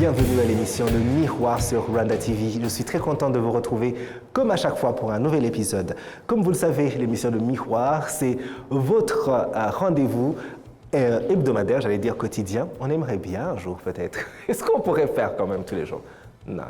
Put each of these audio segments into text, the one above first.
Bienvenue à l'émission Le Miroir sur Rwanda TV. Je suis très content de vous retrouver comme à chaque fois pour un nouvel épisode. Comme vous le savez, l'émission Le Miroir, c'est votre rendez-vous hebdomadaire, j'allais dire quotidien. On aimerait bien un jour peut-être. Est-ce qu'on pourrait faire quand même tous les jours? Non.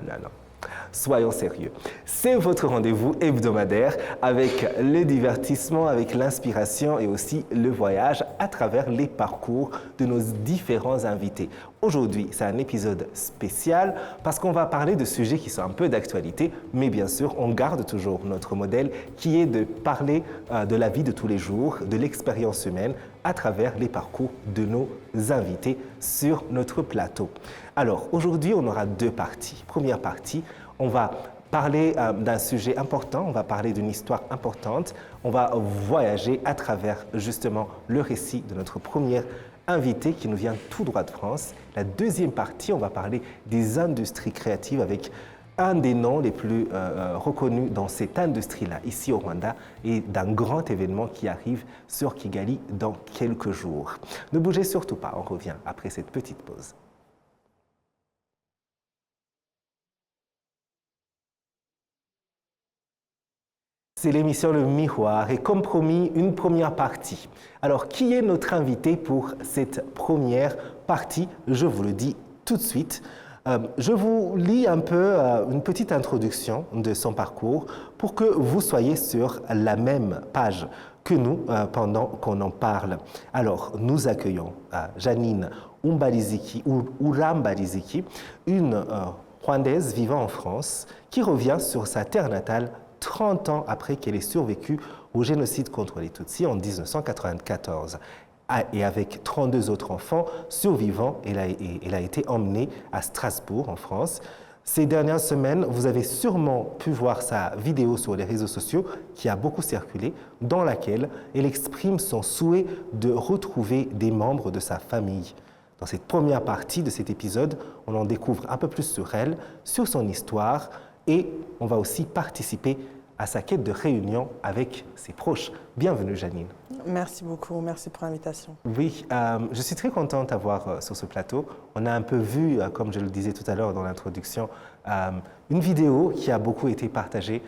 Soyons sérieux. C'est votre rendez-vous hebdomadaire avec le divertissement, avec l'inspiration et aussi le voyage à travers les parcours de nos différents invités. Aujourd'hui, c'est un épisode spécial parce qu'on va parler de sujets qui sont un peu d'actualité, mais bien sûr, on garde toujours notre modèle qui est de parler de la vie de tous les jours, de l'expérience humaine à travers les parcours de nos invités sur notre plateau. Alors, aujourd'hui, on aura deux parties. Première partie, on va parler d'un sujet important, on va parler d'une histoire importante, on va voyager à travers justement le récit de notre première invité qui nous vient tout droit de France. La deuxième partie, on va parler des industries créatives avec un des noms les plus reconnus dans cette industrie-là, ici au Rwanda, et d'un grand événement qui arrive sur Kigali dans quelques jours. Ne bougez surtout pas, on revient après cette petite pause. C'est l'émission Le Miroir et comme promis, une première partie. Alors, qui est notre invité pour cette première partie? Je vous le dis tout de suite. Je vous lis un peu une petite introduction de son parcours pour que vous soyez sur la même page que nous pendant qu'on en parle. Alors, nous accueillons Janine Urambaliziki, une Rwandaise vivant en France qui revient sur sa terre natale 30 ans après qu'elle ait survécu au génocide contre les Tutsis en 1994. Et avec 32 autres enfants survivants, elle a été emmenée à Strasbourg, en France. Ces dernières semaines, vous avez sûrement pu voir sa vidéo sur les réseaux sociaux qui a beaucoup circulé, dans laquelle elle exprime son souhait de retrouver des membres de sa famille. Dans cette première partie de cet épisode, on en découvre un peu plus sur elle, sur son histoire, et on va aussi participer à sa quête de réunion avec ses proches. Bienvenue, Janine. Merci beaucoup, merci pour l'invitation. Oui, je suis très contente d'avoir sur ce plateau. On a un peu vu, comme je le disais tout à l'heure dans l'introduction, une vidéo qui a beaucoup été partagée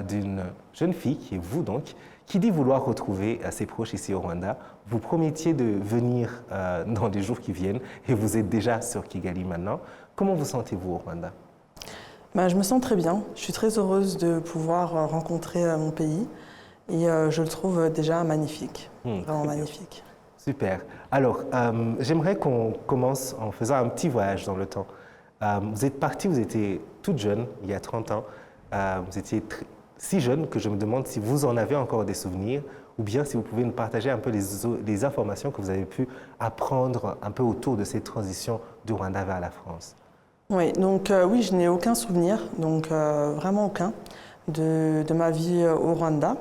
d'une jeune fille, qui est vous donc, qui dit vouloir retrouver ses proches ici au Rwanda. Vous promettiez de venir dans les jours qui viennent et vous êtes déjà sur Kigali maintenant. Comment vous sentez-vous au Rwanda? Je me sens très bien. Je suis très heureuse de pouvoir rencontrer mon pays et je le trouve déjà magnifique, vraiment magnifique. Super. Alors, j'aimerais qu'on commence en faisant un petit voyage dans le temps. Vous êtes partie, vous étiez toute jeune, il y a 30 ans. Vous étiez si jeune que je me demande si vous en avez encore des souvenirs ou bien si vous pouvez nous partager un peu les informations que vous avez pu apprendre un peu autour de cette transition du Rwanda vers la France. Oui, donc oui, je n'ai aucun souvenir, donc vraiment aucun, de ma vie au Rwanda.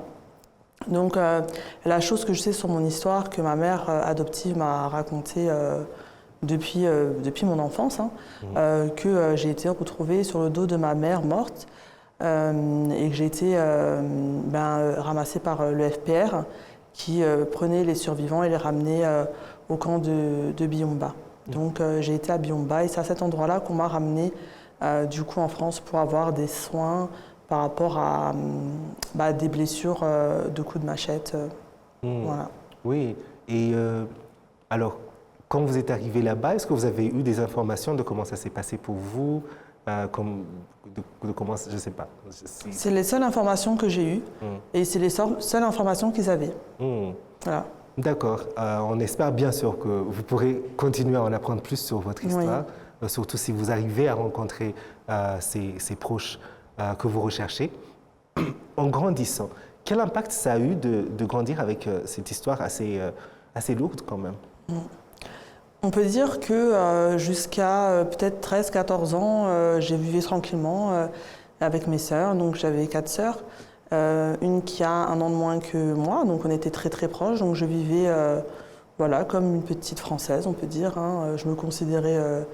Donc la chose que je sais sur mon histoire, que ma mère adoptive m'a racontée depuis mon enfance, que j'ai été retrouvée sur le dos de ma mère morte et que j'ai été ramassée par le FPR qui prenait les survivants et les ramenait au camp de Byumba. Donc j'ai été à Byumba et c'est à cet endroit-là qu'on m'a ramenée du coup en France pour avoir des soins par rapport à des blessures de coups de machette. Voilà. Oui, et alors quand vous êtes arrivé là-bas, est-ce que vous avez eu des informations de comment ça s'est passé pour vous de comment, je ne sais pas. C'est les seules informations que j'ai eues et c'est les seules informations qu'ils avaient. Voilà. D'accord. On espère bien sûr que vous pourrez continuer à en apprendre plus sur votre histoire, surtout si vous arrivez à rencontrer ces proches que vous recherchez. En grandissant, quel impact ça a eu de grandir avec cette histoire assez lourde quand même? On peut dire que jusqu'à peut-être 13-14 ans, j'ai vécu tranquillement avec mes sœurs. Donc j'avais 4 sœurs. Une qui a 1 an de moins que moi, donc on était très très proches, donc je vivais comme une petite Française, on peut dire, je me considérais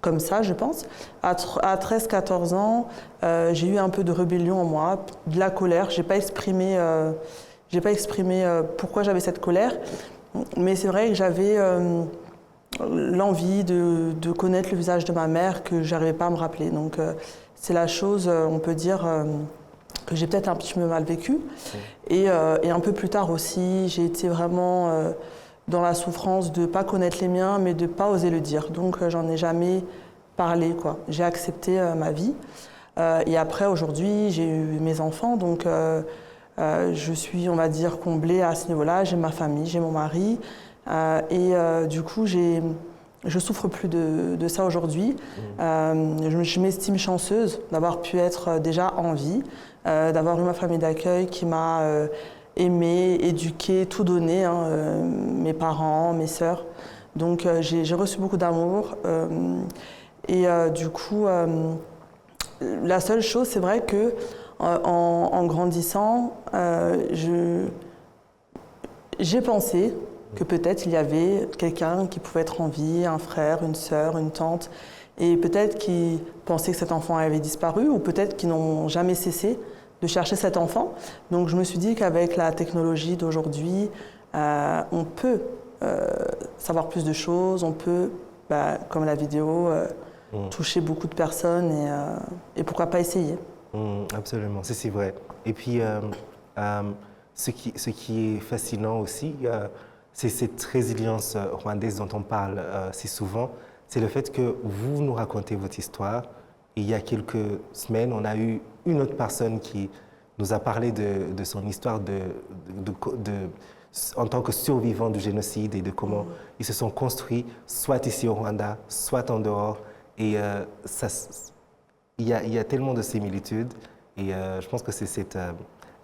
comme ça, je pense. À 13-14 ans, j'ai eu un peu de rébellion en moi, de la colère, j'ai pas exprimé pourquoi j'avais cette colère, mais c'est vrai que j'avais l'envie de connaître le visage de ma mère que j'arrivais pas à me rappeler. Donc c'est la chose, on peut dire, que j'ai peut-être un petit peu mal vécue. Et un peu plus tard aussi, j'ai été vraiment dans la souffrance de ne pas connaître les miens, mais de ne pas oser le dire. Donc j'en ai jamais parlé, quoi. J'ai accepté ma vie. Et après, aujourd'hui, j'ai eu mes enfants, donc je suis, on va dire, comblée à ce niveau-là. J'ai ma famille, j'ai mon mari. Du coup, je souffre plus de ça aujourd'hui. Je m'estime chanceuse d'avoir pu être déjà en vie, d'avoir eu ma famille d'accueil qui m'a aimée, éduquée, tout donné, hein, mes parents, mes sœurs. Donc j'ai reçu beaucoup d'amour. Du coup, la seule chose, c'est vrai que en grandissant, j'ai pensé que peut-être il y avait quelqu'un qui pouvait être en vie, un frère, une sœur, une tante, et peut-être qui pensaient que cet enfant avait disparu, ou peut-être qu'ils n'ont jamais cessé de chercher cet enfant. Donc je me suis dit qu'avec la technologie d'aujourd'hui, on peut savoir plus de choses, on peut, comme la vidéo, toucher beaucoup de personnes, et pourquoi pas essayer. Absolument, c'est vrai. Et puis, ce qui est fascinant aussi, c'est cette résilience rwandaise dont on parle si souvent, c'est le fait que vous nous racontez votre histoire. Et il y a quelques semaines, on a eu une autre personne qui nous a parlé de son histoire en tant que survivant du génocide et de comment ils se sont construits, soit ici au Rwanda, soit en dehors. Et il y a tellement de similitudes. Et je pense que c'est cette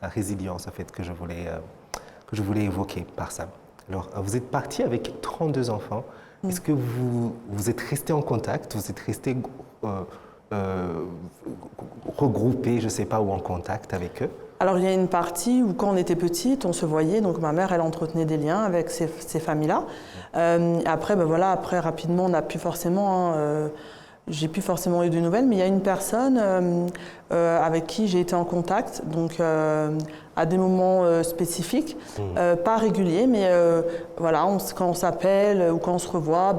résilience en fait, que je voulais évoquer par ça. Alors, vous êtes parti avec 32 enfants. Est-ce que vous êtes resté en contact? Vous êtes resté regroupés, je ne sais pas, ou en contact avec eux? Alors, il y a une partie où, quand on était petite, on se voyait. Donc, ma mère, elle entretenait des liens avec ces familles-là. Après, après, rapidement, on n'a plus forcément... j'ai plus forcément eu de nouvelles, mais il y a une personne avec qui j'ai été en contact, donc à des moments spécifiques, pas réguliers, mais voilà, quand on s'appelle ou quand on se revoit,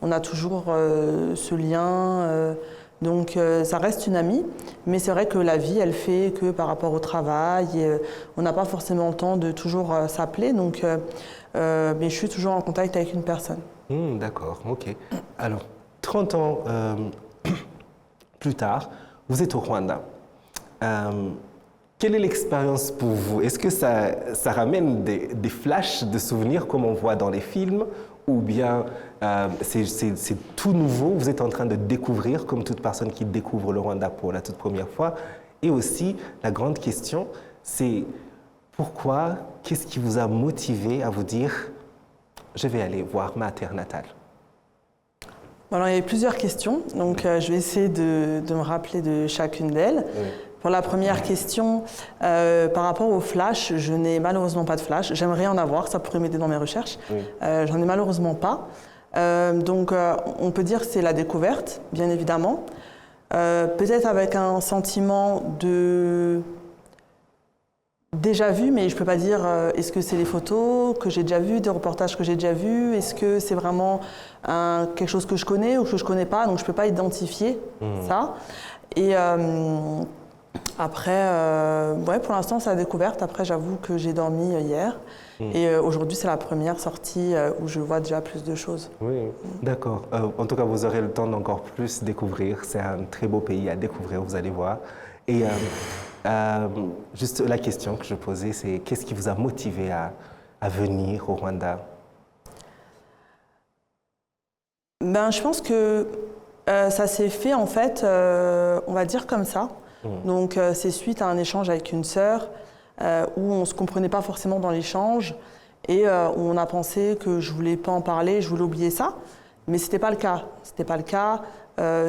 on a toujours ce lien. Donc ça reste une amie, mais c'est vrai que la vie, elle fait que par rapport au travail, on n'a pas forcément le temps de toujours s'appeler, donc mais je suis toujours en contact avec une personne. D'accord, ok. Alors, 30 ans plus tard, vous êtes au Rwanda. Quelle est l'expérience pour vous? Est-ce que ça ramène des flashs de souvenirs comme on voit dans les films, ou bien c'est tout nouveau, vous êtes en train de découvrir, comme toute personne qui découvre le Rwanda pour la toute première fois? Et aussi, la grande question, c'est pourquoi, qu'est-ce qui vous a motivé à vous dire « je vais aller voir ma terre natale » ? Alors, il y avait plusieurs questions, donc je vais essayer de me rappeler de chacune d'elles. Oui. Pour la première question, par rapport au flash, je n'ai malheureusement pas de flash. J'aimerais en avoir, ça pourrait m'aider dans mes recherches. Oui. J'en ai malheureusement pas. Donc, on peut dire que c'est la découverte, bien évidemment. Peut-être avec un sentiment de déjà vu, mais je ne peux pas dire est-ce que c'est les photos que j'ai déjà vues, des reportages que j'ai déjà vus, est-ce que c'est vraiment quelque chose que je connais ou que je ne connais pas, donc je ne peux pas identifier ça. Et après, pour l'instant, c'est la découverte. Après, j'avoue que j'ai dormi hier. Et aujourd'hui, c'est la première sortie où je vois déjà plus de choses. Oui, d'accord. En tout cas, vous aurez le temps d'encore plus découvrir. C'est un très beau pays à découvrir, vous allez voir. Et juste la question que je posais, c'est qu'est-ce qui vous a motivé à venir au Rwanda? Je pense que ça s'est fait, en fait, on va dire comme ça. Donc, c'est suite à un échange avec une sœur où on ne se comprenait pas forcément dans l'échange et où on a pensé que je ne voulais pas en parler, je voulais oublier ça. Mais ce n'était pas le cas. C'était pas le cas.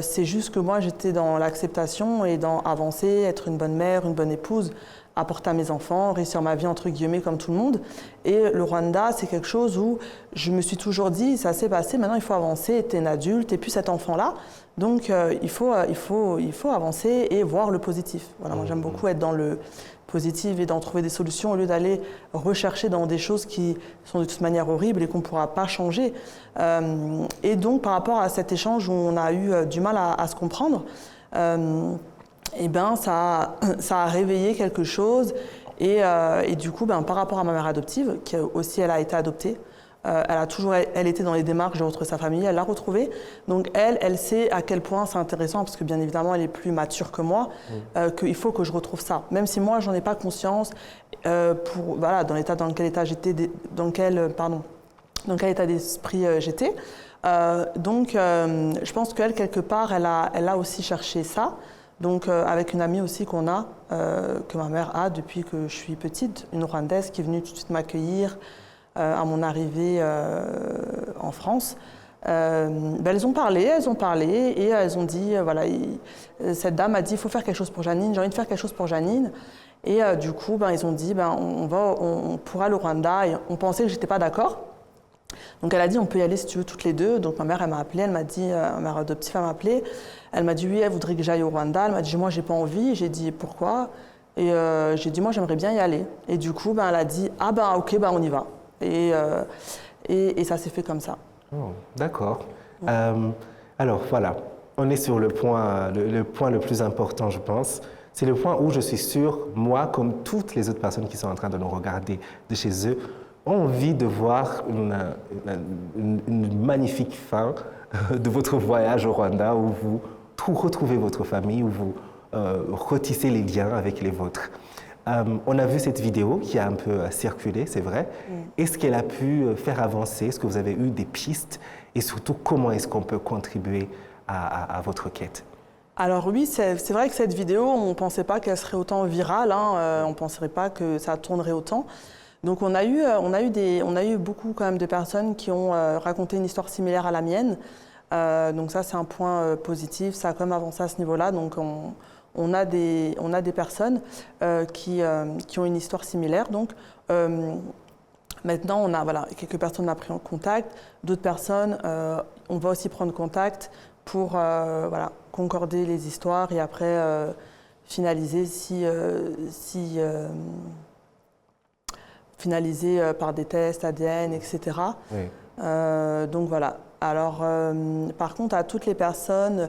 C'est juste que moi, j'étais dans l'acceptation et dans avancer, être une bonne mère, une bonne épouse, apporter à mes enfants, réussir ma vie entre guillemets comme tout le monde. Et le Rwanda, c'est quelque chose où je me suis toujours dit, ça s'est passé, maintenant il faut avancer, tu es une adulte, tu n'es plus cet enfant-là. Donc il faut avancer et voir le positif. Voilà, moi j'aime beaucoup être dans le positif et d'en trouver des solutions au lieu d'aller rechercher dans des choses qui sont de toute manière horribles et qu'on ne pourra pas changer. Et donc par rapport à cet échange où on a eu du mal à se comprendre, et ben ça a réveillé quelque chose et du coup par rapport à ma mère adoptive qui aussi elle a été adoptée, elle était dans les démarches de retrouver sa famille, elle l'a retrouvée. Donc elle sait à quel point c'est intéressant parce que bien évidemment elle est plus mature que moi, qu'il faut que je retrouve ça. Même si moi j'en ai pas conscience dans l'état dans lequel j'étais, dans quel état d'esprit j'étais. Donc je pense qu'elle quelque part elle a aussi cherché ça. Donc avec une amie aussi que ma mère a depuis que je suis petite, une Rwandaise qui est venue tout de suite m'accueillir à mon arrivée en France. Elles ont parlé et elles ont dit, cette dame a dit, il faut faire quelque chose pour Janine, j'ai envie de faire quelque chose pour Janine. Et du coup, ils ont dit, on pourra aller au Rwanda. Et on pensait que je n'étais pas d'accord. Donc elle a dit, on peut y aller si tu veux toutes les deux. Donc ma mère, elle m'a appelée, elle m'a dit, ma mère adoptive, elle m'a appelée. Elle m'a dit, oui, elle voudrait que j'aille au Rwanda. Elle m'a dit, moi, j'ai pas envie. J'ai dit, pourquoi? Et j'ai dit, moi, j'aimerais bien y aller. Et du coup, elle a dit, ok, on y va. Et ça s'est fait comme ça. Oh, d'accord. Alors voilà, on est sur le point le plus important, je pense. C'est le point où je suis sûr, moi, comme toutes les autres personnes qui sont en train de nous regarder de chez eux, ont envie de voir une magnifique fin de votre voyage au Rwanda où vous retrouvez votre famille, où vous retissez les liens avec les vôtres. On a vu cette vidéo qui a un peu circulé, c'est vrai. Est-ce qu'elle a pu faire avancer? Est-ce que vous avez eu des pistes? Et surtout, comment est-ce qu'on peut contribuer à votre quête? Alors oui, c'est vrai que cette vidéo, on ne pensait pas qu'elle serait autant virale, on ne penserait pas que ça tournerait autant. Donc on a eu beaucoup quand même de personnes qui ont raconté une histoire similaire à la mienne. Donc ça, c'est un point positif, ça a quand même avancé à ce niveau-là. Donc on a des personnes qui ont une histoire similaire. Donc maintenant, on a quelques personnes on a pris en contact, d'autres personnes, on va aussi prendre contact pour concorder les histoires et après finaliser finaliser par des tests ADN, etc. Oui. Donc voilà. Alors, par contre, à toutes les personnes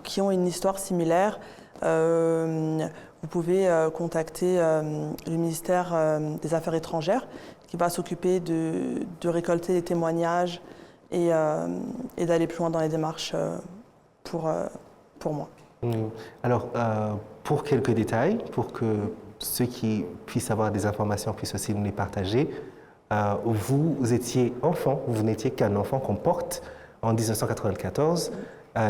qui ont une histoire similaire, vous pouvez contacter le ministère des Affaires étrangères qui va s'occuper de récolter les témoignages et d'aller plus loin dans les démarches pour moi. Alors, pour quelques détails, pour que ceux qui puissent avoir des informations puissent aussi nous les partager, vous étiez enfant, vous n'étiez qu'un enfant qu'on porte en 1994.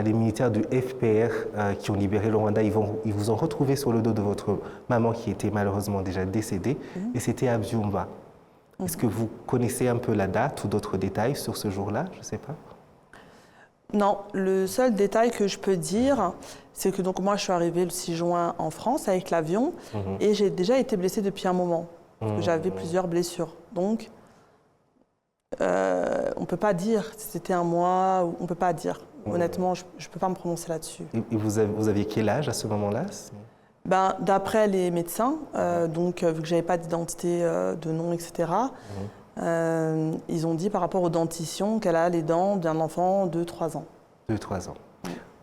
Les militaires du FPR qui ont libéré le Rwanda, ils vous ont retrouvé sur le dos de votre maman qui était malheureusement déjà décédée, et c'était à Byumba. Est-ce que vous connaissez un peu la date ou d'autres détails sur ce jour-là? Je ne sais pas. Non, le seul détail que je peux dire, c'est que donc moi je suis arrivée le 6 juin en France avec l'avion et j'ai déjà été blessée depuis un moment. J'avais plusieurs blessures. Donc, on ne peut pas dire si c'était un mois, on ne peut pas dire. Honnêtement, je ne peux pas me prononcer là-dessus. Et vous aviez quel âge à ce moment-là? D'après les médecins, donc vu que je n'avais pas d'identité de nom, etc., ils ont dit par rapport aux dentitions qu'elle a les dents d'un enfant de 3 ans. De 3 ans.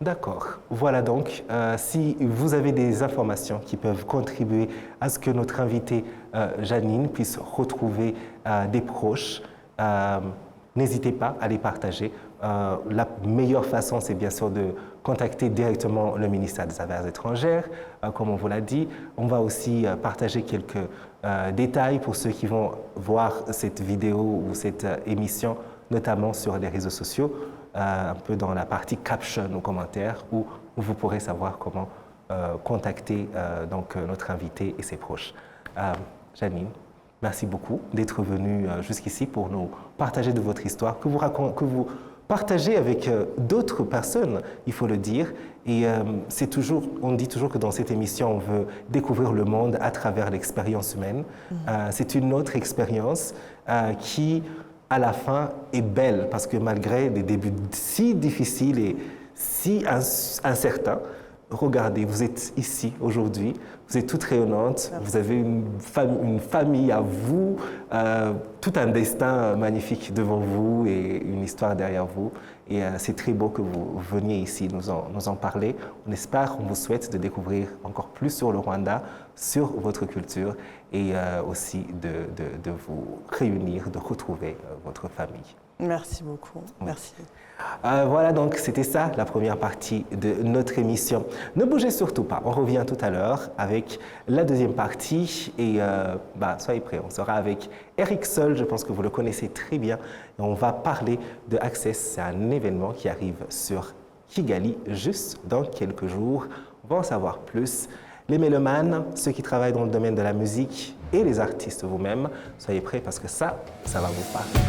D'accord. Voilà donc, si vous avez des informations qui peuvent contribuer à ce que notre invitée Janine puisse retrouver des proches, n'hésitez pas à les partager. La meilleure façon, c'est bien sûr de contacter directement le ministère des Affaires étrangères, comme on vous l'a dit. On va aussi partager quelques détails pour ceux qui vont voir cette vidéo ou cette émission, notamment sur les réseaux sociaux, un peu dans la partie caption ou commentaires, où vous pourrez savoir comment contacter donc, notre invité et ses proches. Janine, merci beaucoup d'être venue jusqu'ici pour nous partager de votre histoire, que vous partager avec d'autres personnes, il faut le dire. Et on dit toujours que dans cette émission, on veut découvrir le monde à travers l'expérience humaine. C'est une autre expérience qui, à la fin, est belle parce que malgré des débuts si difficiles et si incertains, regardez, vous êtes ici aujourd'hui, vous êtes toute rayonnante, vous avez une famille à vous, tout un destin magnifique devant vous et une histoire derrière vous. Et c'est très beau que vous veniez ici nous en parler. On espère, on vous souhaite de découvrir encore plus sur le Rwanda, sur votre culture et aussi de vous réunir, de retrouver votre famille. Merci beaucoup. Merci. Voilà, donc c'était ça la première partie de notre émission. Ne bougez surtout pas, on revient tout à l'heure avec la deuxième partie et soyez prêts, on sera avec Eric Sol, je pense que vous le connaissez très bien. Et on va parler de Access, c'est un événement qui arrive sur Kigali juste dans quelques jours. On va en savoir plus. Les mélomanes, ceux qui travaillent dans le domaine de la musique et les artistes vous-même, soyez prêts parce que ça va vous parler.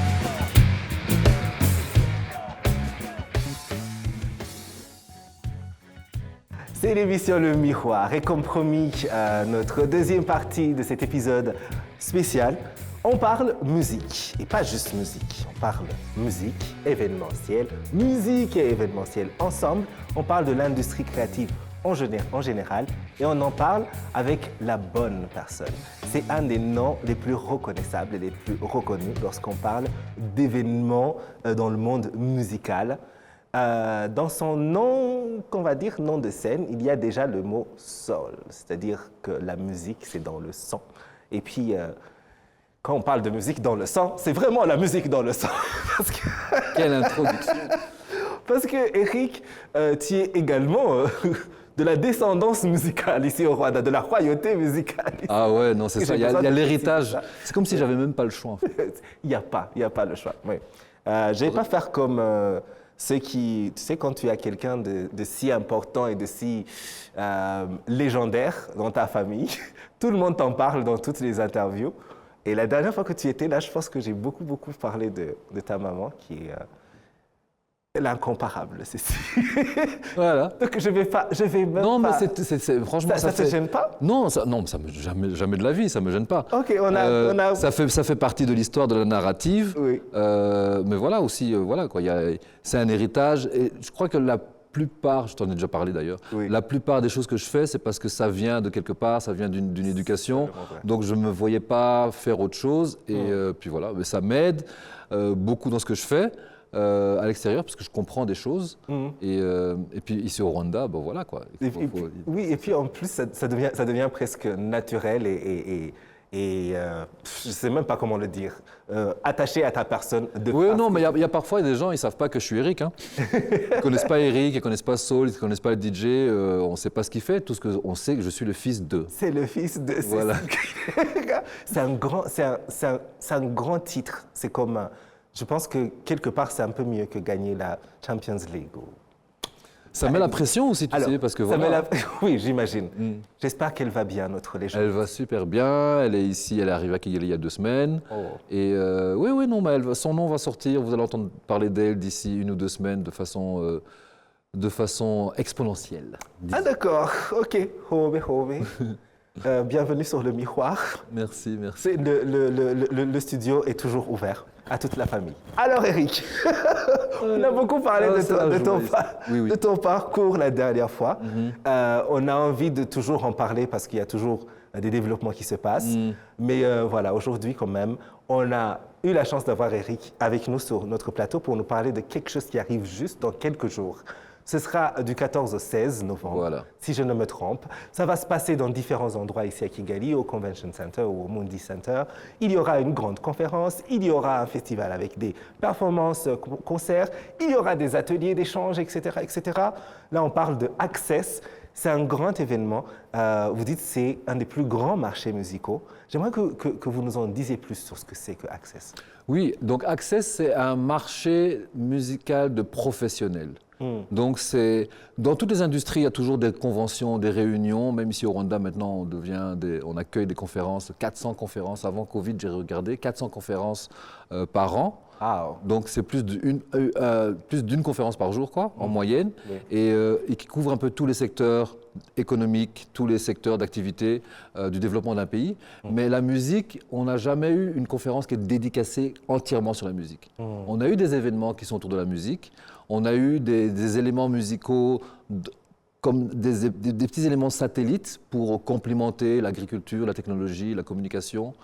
C'est l'émission Le Miroir et comme promis, notre deuxième partie de cet épisode spécial, on parle musique et pas juste musique, on parle musique, événementiel, musique et événementiel ensemble, on parle de l'industrie créative en général et on en parle avec la bonne personne. C'est un des noms les plus reconnaissables et les plus reconnus lorsqu'on parle d'événements dans le monde musical. Dans son nom, qu'on va dire nom de scène, il y a déjà le mot soul, c'est-à-dire que la musique, c'est dans le sang. Et puis, quand on parle de musique dans le sang, c'est vraiment la musique dans le sang. Quelle introduction! Parce que, Eric, tu es également de la descendance musicale ici au Rwanda, de la royauté musicale. Ici. Ah ouais, non, c'est ça, il y a l'héritage. C'est comme si j'avais même pas le choix, en fait. Il n'y a pas le choix, oui. Je ne vais pas faire comme... ceux qui, tu sais, quand tu as quelqu'un de si important et de si légendaire dans ta famille, tout le monde t'en parle dans toutes les interviews. Et la dernière fois que tu étais là, je pense que j'ai beaucoup parlé de ta maman qui est l'incomparable, c'est sûr. Voilà. Donc je vais même non, pas... mais franchement, ça te gêne pas? Non, ça me jamais de la vie, ça me gêne pas. Ok, on a... Ça fait partie de l'histoire de la narrative. Oui. Mais voilà aussi, voilà quoi. C'est un héritage. Et je crois que la plupart, je t'en ai déjà parlé d'ailleurs, oui. La plupart des choses que je fais, c'est parce que ça vient de quelque part, ça vient d'une éducation. Donc je me voyais pas faire autre chose. Et puis voilà, mais ça m'aide beaucoup dans ce que je fais. À l'extérieur, parce que je comprends des choses. Et puis ici au Rwanda, bon voilà quoi. Oui, et puis en plus, ça devient presque naturel et je ne sais même pas comment le dire, attaché à ta personne. Oui, non, mais il y a parfois des gens, ils ne savent pas que je suis Eric. Hein. Ils ne connaissent pas Eric, ils ne connaissent pas Soul, ils ne connaissent pas le DJ, on ne sait pas ce qu'il fait, tout ce qu'on sait que je suis le fils de. C'est le fils de. Voilà. C'est un grand titre. C'est comme... Je pense que quelque part, c'est un peu mieux que gagner la Champions League. Ça met la pression aussi, tu sais, parce que voilà. Oui, j'imagine. J'espère qu'elle va bien, notre légende. Elle va super bien, elle est ici, elle est arrivée à Kigali il y a 2 semaines. Oh. Et oui, non, mais son nom va sortir, vous allez entendre parler d'elle d'ici 1 ou 2 semaines de façon exponentielle. Ah d'accord, ok. Bienvenue sur Le Miroir. Merci. Le studio est toujours ouvert à toute la famille. Alors Eric, on a beaucoup parlé de ton parcours la dernière fois. On a envie de toujours en parler parce qu'il y a toujours des développements qui se passent. Mais voilà, aujourd'hui quand même, on a eu la chance d'avoir Eric avec nous sur notre plateau pour nous parler de quelque chose qui arrive juste dans quelques jours. Ce sera du 14 au 16 novembre, si je ne me trompe. Ça va se passer dans différents endroits ici à Kigali, au Convention Center ou au Mundi Center. Il y aura une grande conférence, il y aura un festival avec des performances, concerts, il y aura des ateliers d'échange, etc., etc. Là, on parle de Access. C'est un grand événement. Vous dites que c'est un des plus grands marchés musicaux. J'aimerais que vous nous en disiez plus sur ce que c'est que Access. Oui, donc Access, c'est un marché musical de professionnels. Donc, dans toutes les industries, il y a toujours des conventions, des réunions. Même ici au Rwanda, maintenant, on accueille des conférences, 400 conférences. Avant Covid, j'ai regardé, 400 conférences par an. Ah, Donc c'est plus d'une conférence par jour, quoi, en moyenne, et qui couvre un peu tous les secteurs économiques, tous les secteurs d'activité du développement d'un pays. Mais la musique, on n'a jamais eu une conférence qui est dédicacée entièrement sur la musique. On a eu des événements qui sont autour de la musique, on a eu des éléments musicaux comme des petits éléments satellites pour complimenter l'agriculture, la technologie, la communication.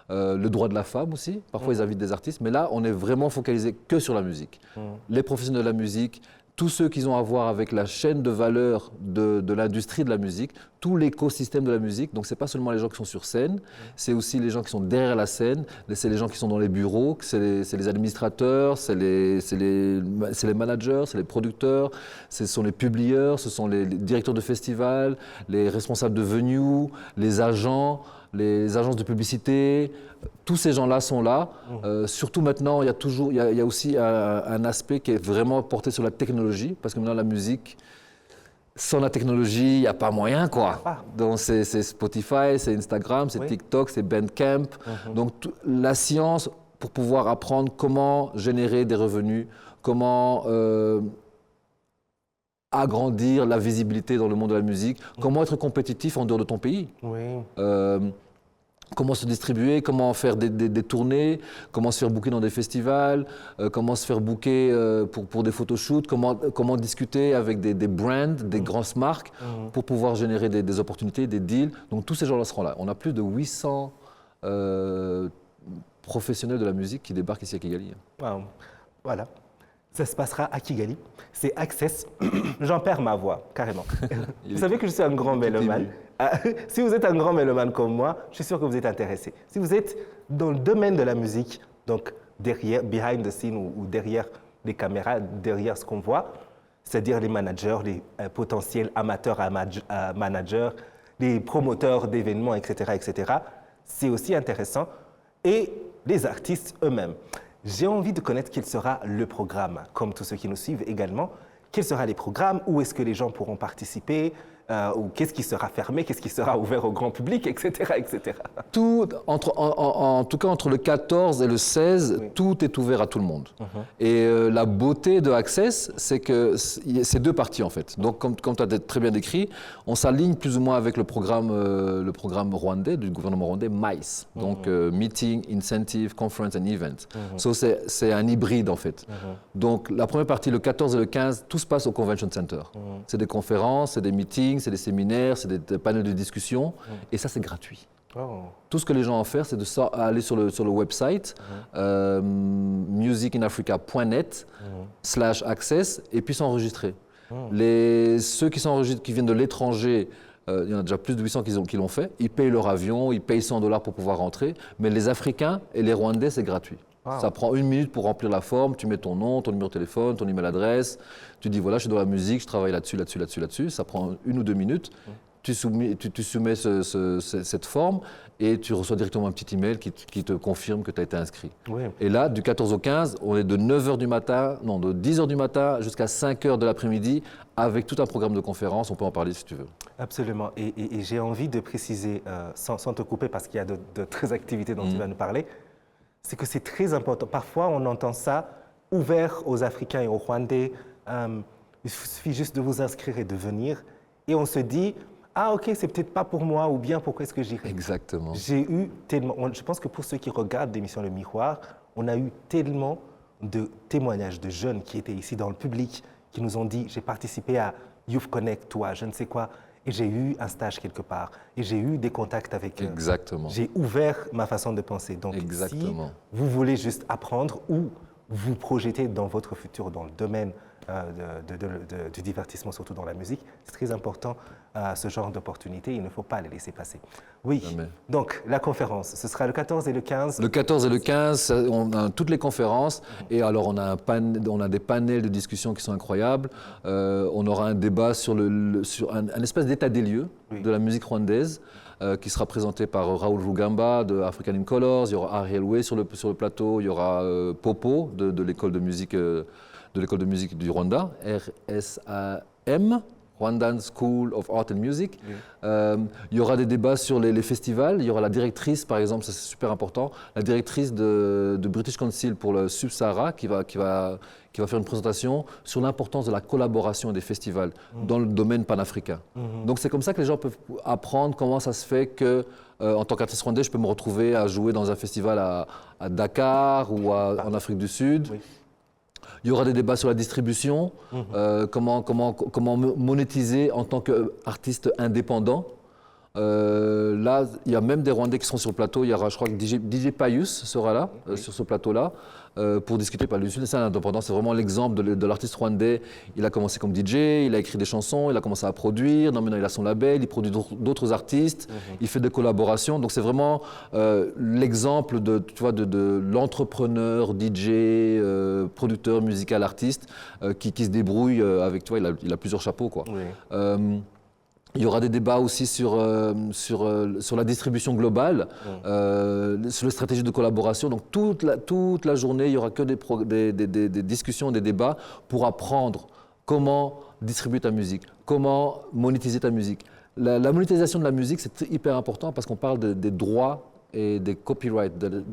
Le droit de la femme aussi, parfois ils invitent des artistes, mais là on est vraiment focalisé que sur la musique. Les professionnels de la musique, tous ceux qui ont à voir avec la chaîne de valeur de l'industrie de la musique, tout l'écosystème de la musique, donc ce n'est pas seulement les gens qui sont sur scène, c'est aussi les gens qui sont derrière la scène, c'est les gens qui sont dans les bureaux, c'est les administrateurs, c'est les managers, c'est les producteurs, ce sont les publieurs, ce sont les directeurs de festivals, les responsables de venues, les agents de publicité, tous ces gens-là sont là. Surtout maintenant, il y a aussi un aspect qui est vraiment porté sur la technologie, parce que maintenant la musique, sans la technologie, il n'y a pas moyen, quoi. Donc c'est Spotify, c'est Instagram, c'est TikTok, c'est Bandcamp. Donc la science pour pouvoir apprendre comment générer des revenus, comment agrandir la visibilité dans le monde de la musique, comment être compétitif en dehors de ton pays. Comment se distribuer, comment faire des tournées, comment se faire booker dans des festivals, comment se faire booker pour des photoshoots, comment discuter avec des brands, des grosses marques pour pouvoir générer des opportunités, des deals. Donc tous ces gens-là seront là. On a plus de 800 professionnels de la musique qui débarquent ici à Kigali. Voilà. Ça se passera à Kigali. C'est Access. J'en perds ma voix, carrément. Vous savez que je suis un grand mélomane. Si vous êtes un grand mélomane comme moi, je suis sûr que vous êtes intéressé. Si vous êtes dans le domaine de la musique, donc derrière, behind the scene ou derrière les caméras, derrière ce qu'on voit, c'est-à-dire les managers, les potentiels amateurs managers, les promoteurs d'événements, etc., c'est aussi intéressant. Et les artistes eux-mêmes. J'ai envie de connaître quel sera le programme, comme tous ceux qui nous suivent également. Quels seront les programmes? Où est-ce que les gens pourront participer? Ou qu'est-ce qui sera fermé? Qu'est-ce qui sera ouvert au grand public, etc., etc. Tout, en tout cas, entre le 14 et le 16, tout est ouvert à tout le monde. Et la beauté de Access, c'est que c'est deux parties, en fait. Donc, comme tu as très bien décrit, on s'aligne plus ou moins avec le programme rwandais, du gouvernement rwandais, MICE. Donc, Meeting, Incentive, Conference and Event. C'est un hybride, en fait. Donc, la première partie, le 14 et le 15, tout se passe au Convention Center. C'est des conférences, c'est des meetings, c'est des séminaires, c'est des panels de discussion, et ça c'est gratuit. Tout ce que les gens ont à faire, c'est aller sur le website musicinafrica.net/access et puis s'enregistrer. Ceux qui viennent de l'étranger, il y en a déjà plus de 800 qui l'ont fait, ils payent leur avion, ils payent $100 pour pouvoir rentrer, mais les Africains et les Rwandais, c'est gratuit. Ça prend 1 minute pour remplir la forme, tu mets ton nom, ton numéro de téléphone, ton email adresse, tu dis voilà, je suis dans la musique, je travaille là-dessus, ça prend 1 ou 2 minutes, tu soumets cette forme et tu reçois directement un petit email qui te confirme que tu as été inscrit. Et là, du 14 au 15, on est de 9h du matin, non, de 10h du matin jusqu'à 5h de l'après-midi avec tout un programme de conférences, on peut en parler si tu veux. Absolument, et j'ai envie de préciser, sans te couper parce qu'il y a d'autres activités dont tu vas nous parler, c'est que c'est très important. Parfois, on entend ça ouvert aux Africains et aux Rwandais. Il suffit juste de vous inscrire et de venir. Et on se dit, ah ok, c'est peut-être pas pour moi, ou bien pourquoi est-ce que j'irai? Exactement. J'ai eu tellement, je pense que pour ceux qui regardent l'émission Le Miroir, on a eu tellement de témoignages de jeunes qui étaient ici dans le public, qui nous ont dit, j'ai participé à Youth Connect, toi, je ne sais quoi. Et j'ai eu un stage quelque part. Et j'ai eu des contacts avec eux. Exactement. J'ai ouvert ma façon de penser. Donc, si vous voulez juste apprendre ou vous projeter dans votre futur, dans le domaine du divertissement, surtout dans la musique, c'est très important, ce genre d'opportunités. Il ne faut pas les laisser passer. Oui, jamais. Donc la conférence, ce sera le 14 et le 15. Le 14 et le 15, on a toutes les conférences. Et alors, on a des panels de discussion qui sont incroyables. On aura un débat sur un espèce d'état des lieux de la musique rwandaise. Qui sera présenté par Raoul Rugamba de African in Colors. Il y aura Ariel Way sur le plateau. Il y aura Popo de l'école de musique du Rwanda, RSAM. Rwandan School of Art and Music. Il y aura des débats sur les festivals. Il y aura la directrice, par exemple, ça c'est super important, la directrice de British Council pour le Sub-Sahara qui va faire une présentation sur l'importance de la collaboration des festivals dans le domaine panafricain. Donc c'est comme ça que les gens peuvent apprendre comment ça se fait que, en tant qu'artiste rwandais, je peux me retrouver à jouer dans un festival à Dakar ou en Afrique du Sud. Oui. Il y aura des débats sur la distribution, comment monétiser en tant qu'artiste indépendant. Là, il y a même des Rwandais qui seront sur le plateau. Il y aura, je crois que DJ Pius sera là, sur ce plateau-là, pour discuter par le Sud. C'est un indépendant, c'est vraiment l'exemple de l'artiste rwandais. Il a commencé comme DJ, il a écrit des chansons, il a commencé à produire. Maintenant, il a son label, il produit d'autres artistes, il fait des collaborations. Donc, c'est vraiment l'exemple de l'entrepreneur, DJ, producteur, musical, artiste, qui se débrouille avec, tu vois, il a plusieurs chapeaux, quoi. Oui. Il y aura des débats aussi sur la distribution globale, sur les stratégies de collaboration. Donc toute la journée, il n'y aura que des discussions, des débats pour apprendre comment distribuer ta musique, comment monétiser ta musique. La monétisation de la musique, c'est hyper important parce qu'on parle des droits et des copyrights, de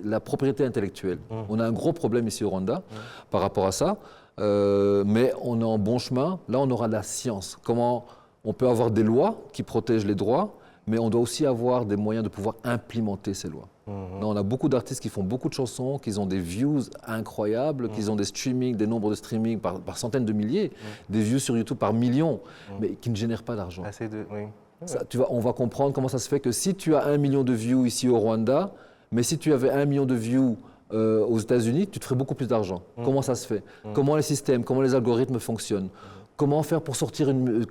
la propriété intellectuelle. On a un gros problème ici au Rwanda par rapport à ça. Mais on est en bon chemin. Là, on aura de la science. Comment on peut avoir des lois qui protègent les droits, mais on doit aussi avoir des moyens de pouvoir implémenter ces lois. Là, on a beaucoup d'artistes qui font beaucoup de chansons, qui ont des views incroyables, qui ont des streamings, des nombres de streamings par centaines de milliers, des views sur YouTube par millions, mais qui ne génèrent pas d'argent. Ça, on va comprendre comment ça se fait que si tu as 1 million de views ici au Rwanda, mais si tu avais 1 million de views aux États-Unis, tu te ferais beaucoup plus d'argent. Comment ça se fait? Comment les systèmes, comment les algorithmes fonctionnent? Comment faire pour sortir une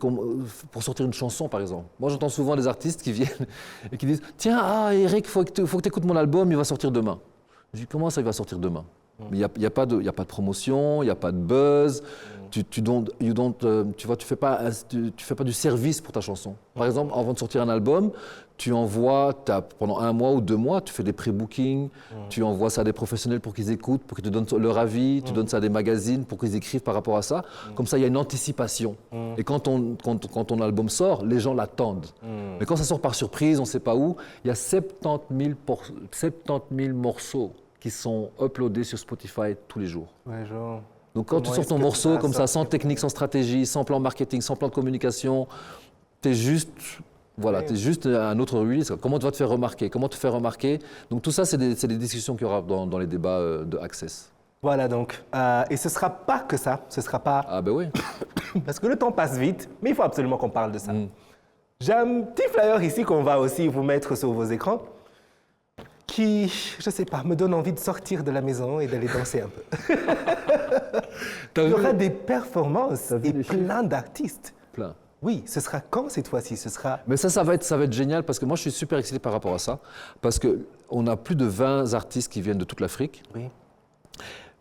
chanson, par exemple? Moi, j'entends souvent des artistes qui viennent et qui disent « Tiens, Eric, il faut que tu écoutes mon album, il va sortir demain. » Je dis « Comment ça, il va sortir demain ?» Il n'y a pas de promotion, il n'y a pas de buzz. Tu fais pas du service pour ta chanson. Par exemple, avant de sortir un album, tu envoies, pendant 1 mois ou 2 mois, tu fais des pré-bookings, tu envoies ça à des professionnels pour qu'ils écoutent, pour qu'ils te donnent leur avis, tu donnes ça à des magazines pour qu'ils écrivent par rapport à ça. Comme ça, il y a une anticipation. Et quand ton album sort, les gens l'attendent. Mais quand ça sort par surprise, on ne sait pas où, il y a 70 000 morceaux qui sont uploadés sur Spotify tous les jours. Ouais, genre... Donc quand tu sors ton morceau comme ça, sans technique, sans stratégie, sans plan marketing, sans plan de communication, tu es juste un autre release. Comment tu vas te faire remarquer? Comment te faire remarquer? Donc tout ça, c'est des discussions qu'il y aura dans les débats de Access. Voilà donc. Et ce ne sera pas que ça. Ce ne sera pas... Ah ben oui. Parce que le temps passe vite, mais il faut absolument qu'on parle de ça. J'ai un petit flyer ici qu'on va aussi vous mettre sur vos écrans, qui, je ne sais pas, me donne envie de sortir de la maison et d'aller danser un peu. Il y aura des performances et plein d'artistes. Plein. Oui, ce sera quand cette fois-ci? Mais ça va être génial parce que moi je suis super excité par rapport à ça. Parce qu'on a plus de 20 artistes qui viennent de toute l'Afrique. Oui.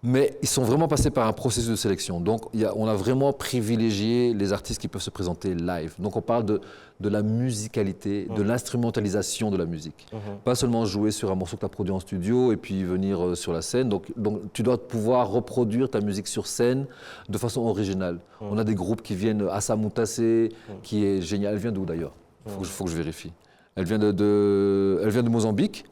Mais ils sont vraiment passés par un processus de sélection. Donc, on a vraiment privilégié les artistes qui peuvent se présenter live. Donc, on parle de la musicalité, de l'instrumentalisation de la musique. Pas seulement jouer sur un morceau que tu as produit en studio et puis venir sur la scène. Donc, tu dois pouvoir reproduire ta musique sur scène de façon originale. On a des groupes qui viennent, Assa Moutassé, qui est génial. Elle vient d'où d'ailleurs? Faut que je vérifie. Elle vient de Mozambique.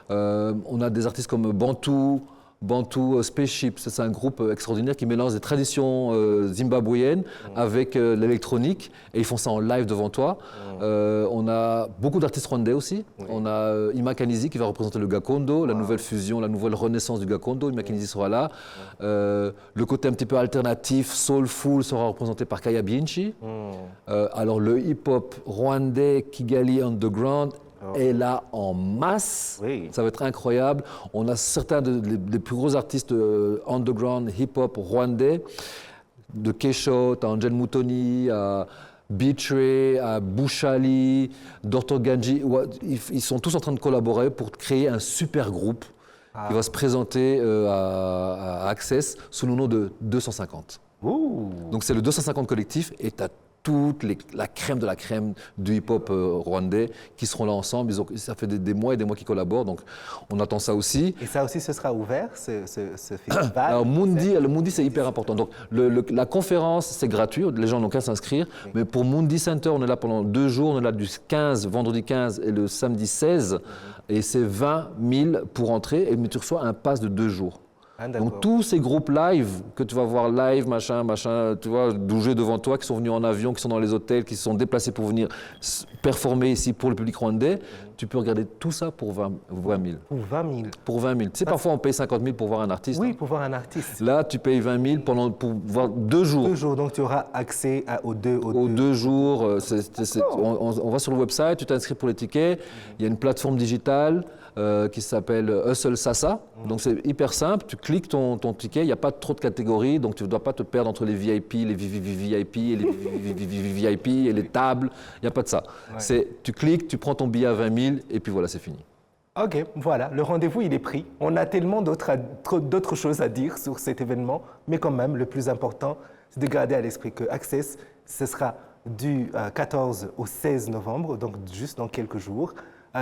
On a des artistes comme Bantu Spaceship, c'est un groupe extraordinaire qui mélange des traditions zimbabwéennes avec l'électronique et ils font ça en live devant toi. On a beaucoup d'artistes rwandais aussi. On a Ima Kanizi qui va représenter le Gakondo, la nouvelle fusion, la nouvelle renaissance du Gakondo. Ima Kanizi sera là. Le côté un petit peu alternatif, soulful, sera représenté par Kaya Bienchi. Alors le hip-hop rwandais, Kigali Underground, est là en masse, ça va être incroyable. On a certains des plus gros artistes underground, hip-hop rwandais, de Kesho, à Angel Mutoni, à Bitre, à Bouchali, Dr Ganji. Ils sont tous en train de collaborer pour créer un super groupe qui va se présenter à Access sous le nom de 250. Donc c'est le 250 collectif et tu as la crème de la crème du hip-hop rwandais qui seront là ensemble. Ça fait des mois et des mois qu'ils collaborent, donc on attend ça aussi. Et ça aussi, ce sera ouvert, ce festival? Alors le Mundi, c'est hyper important. Donc la conférence, c'est gratuit, les gens n'ont qu'à s'inscrire. Oui. Mais pour Mundi Center, on est là pendant 2 jours, on est là du 15, vendredi 15 et le samedi 16. Et c'est 20 000 pour entrer, mais tu reçois un pass de 2 jours. Ah, donc tous ces groupes live que tu vas voir live, machin, tu vois, bouger devant toi, qui sont venus en avion, qui sont dans les hôtels, qui se sont déplacés pour venir performer ici pour le public rwandais, tu peux regarder tout ça pour 20 000. Pour 20 000. Pour 20 000. Tu sais, parfois on paye 50 000 pour voir un artiste. Oui, pour voir un artiste. Là, tu payes 20 000 pour voir 2 jours. 2 jours, donc tu auras accès aux 2 jours. On va sur le website, tu t'inscris pour les tickets. Il y a une plateforme digitale qui s'appelle Hustle Sasa. Donc c'est hyper simple, tu cliques ton ticket, il n'y a pas trop de catégories, donc tu ne dois pas te perdre entre les VIP, les VIP et les VIP et les tables, il n'y a pas de ça. Ouais. Tu cliques, tu prends ton billet à 20 000 et puis voilà, c'est fini. Ok, voilà, le rendez-vous il est pris. On a tellement d'autres choses à dire sur cet événement, mais quand même, le plus important, c'est de garder à l'esprit que Access, ce sera du 14 au 16 novembre, donc juste dans quelques jours.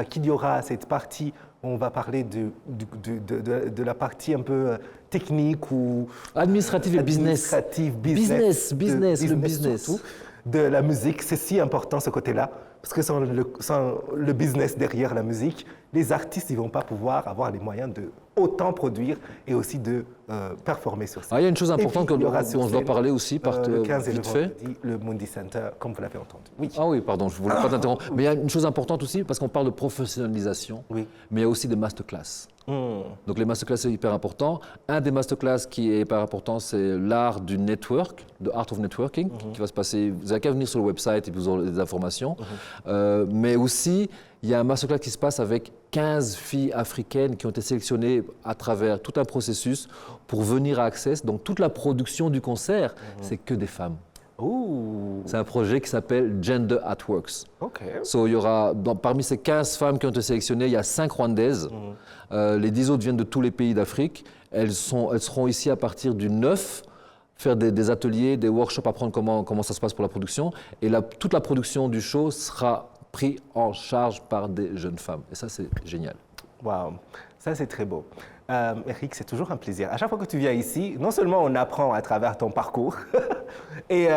Qu'il y aura cette partie où on va parler de la partie un peu technique ou administrative et business. Business, le business. Surtout, de la musique, c'est si important ce côté-là, parce que sans le business derrière la musique, les artistes ne vont pas pouvoir avoir les moyens de autant produire et aussi de performer sur scène. Il y a une chose importante qu'on doit parler aussi, le 15 et vite fait. Le Mundi Center, comme vous l'avez entendu. Oui. Ah oui, pardon, je ne voulais pas t'interrompre. Mais il y a une chose importante aussi, parce qu'on parle de professionnalisation, mais il y a aussi des masterclass. Donc les masterclass, c'est hyper important. Un des masterclass qui est hyper important, c'est l'art du network, the art of networking, qui va se passer. Vous n'avez qu'à venir sur le website et vous aurez des informations. Mais aussi, il y a un masterclass qui se passe avec 15 filles africaines qui ont été sélectionnées à travers tout un processus pour venir à Access. Donc toute la production du concert, c'est que des femmes. C'est un projet qui s'appelle Gender at Works. Il y aura, parmi ces 15 femmes qui ont été sélectionnées, il y a 5 Rwandaises. Les 10 autres viennent de tous les pays d'Afrique. Elles seront ici à partir du 9, faire des ateliers, des workshops, apprendre comment ça se passe pour la production. Et toute la production du show sera prise en charge par des jeunes femmes. Et ça, c'est génial. Waouh, ça c'est très beau. Eric, c'est toujours un plaisir. À chaque fois que tu viens ici, non seulement on apprend à travers ton parcours, et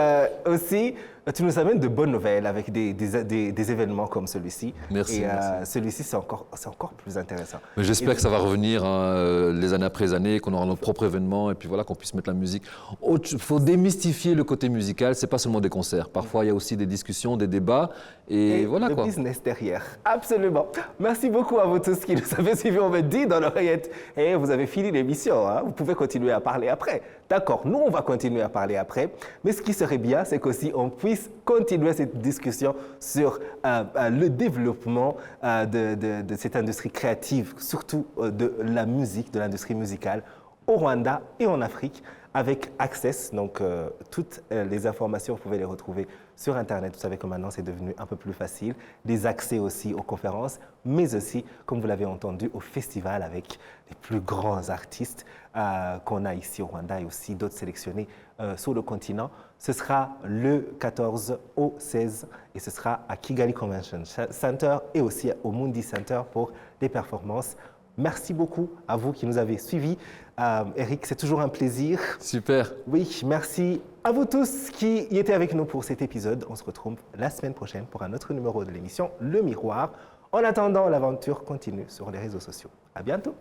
aussi tu nous amènes de bonnes nouvelles avec des événements comme celui-ci. Merci. Et celui-ci, c'est encore plus intéressant. Mais j'espère que ça va revenir les années après les années, qu'on aura notre propre événement et puis voilà, qu'on puisse mettre la musique. Il faut démystifier le côté musical, c'est pas seulement des concerts. Parfois, il y a aussi des discussions, des débats et voilà quoi. Le business derrière. Absolument. Merci beaucoup à vous tous qui nous avez suivis. On me dit dans l'oreillette, vous avez fini l'émission, hein? Vous pouvez continuer à parler après. D'accord, nous on va continuer à parler après, mais ce qui serait bien, c'est qu'aussi on puisse continuer cette discussion sur le développement de cette industrie créative, surtout de la musique, de l'industrie musicale au Rwanda et en Afrique avec Access. Donc toutes les informations, vous pouvez les retrouver sur Internet. Vous savez que maintenant, c'est devenu un peu plus facile. Des accès aussi aux conférences, mais aussi, comme vous l'avez entendu, au festival avec les plus grands artistes qu'on a ici au Rwanda et aussi d'autres sélectionnés sur le continent. Ce sera le 14 au 16 et ce sera à Kigali Convention Center et aussi au Mundi Center pour des performances. Merci beaucoup à vous qui nous avez suivis. Eric, c'est toujours un plaisir. Super. Oui, merci à vous tous qui y étaient avec nous pour cet épisode. On se retrouve la semaine prochaine pour un autre numéro de l'émission Le Miroir. En attendant, l'aventure continue sur les réseaux sociaux. À bientôt.